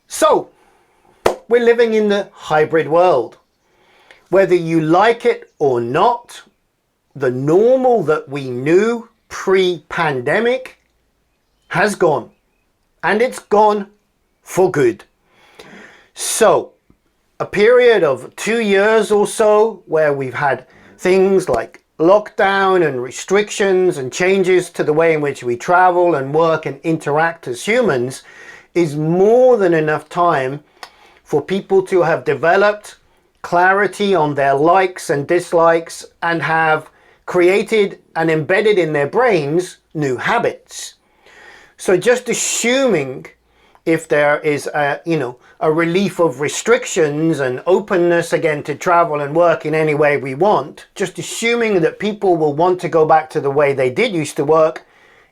So, we're living in the hybrid world. Whether you like it or not, the normal that we knew pre-pandemic has gone, and it's gone for good. So, a period of 2 years or so where we've had things like lockdown and restrictions and changes to the way in which we travel and work and interact as humans is more than enough time for people to have developed clarity on their likes and dislikes and have created and embedded in their brains new habits. So just assuming if there is a relief of restrictions and openness again to travel and work in any way we want, just assuming that people will want to go back to the way they did used to work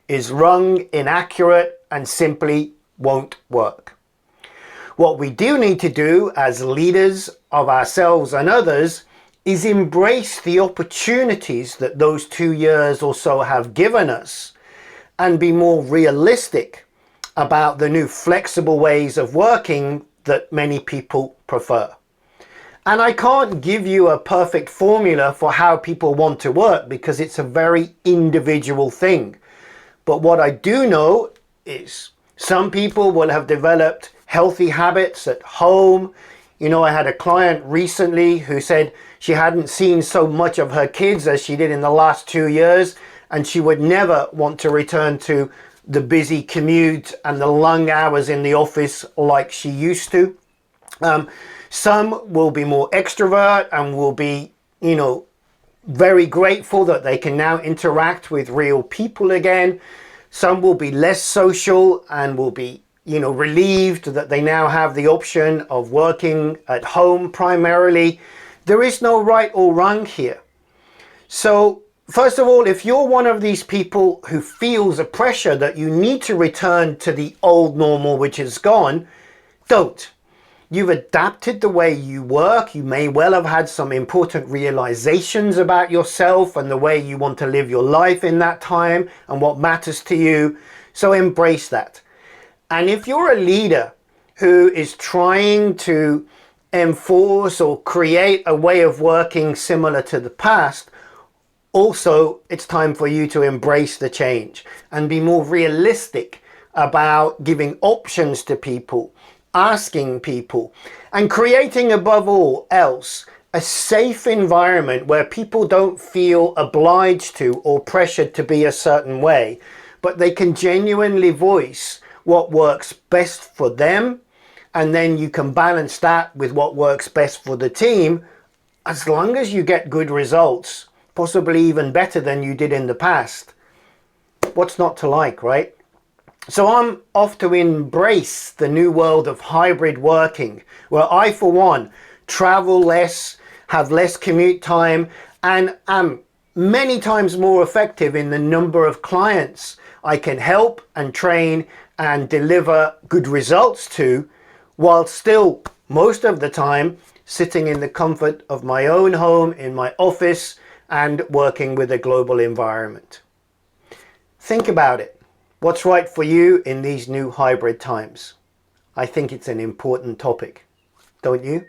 is wrong, inaccurate, and simply won't work. What we do need to do as leaders of ourselves and others is embrace the opportunities that those 2 years or so have given us and be more realistic about the new flexible ways of working that many people prefer. And I can't give you a perfect formula for how people want to work because it's a very individual thing. But what I do know is some people will have developed healthy habits at home. You know, I had a client recently who said she hadn't seen so much of her kids as she did in the last 2 years, and she would never want to return to the busy commute and the long hours in the office like she used to. Some will be more extrovert and will be, very grateful that they can now interact with real people again. Some will be less social and will be, relieved that they now have the option of working at home primarily. There is no right or wrong here. So, first of all, if you're one of these people who feels a pressure that you need to return to the old normal which is gone, don't. You've adapted the way you work. You may well have had some important realizations about yourself and the way you want to live your life in that time and what matters to you. So embrace that. And if you're a leader who is trying to enforce or create a way of working similar to the past, also it's time for you to embrace the change and be more realistic about giving options to people, asking people, and creating above all else a safe environment where people don't feel obliged to or pressured to be a certain way, but they can genuinely voice what works best for them, and then you can balance that with what works best for the team, as long as you get good results, possibly even better than you did in the past. What's not to like, right? So I'm off to embrace the new world of hybrid working, where I, for one, travel less, have less commute time, and am many times more effective in the number of clients I can help and train and deliver good results to, while still most of the time sitting in the comfort of my own home, in my office, and working with a global environment. Think about it. What's right for you in these new hybrid times? I think it's an important topic, don't you?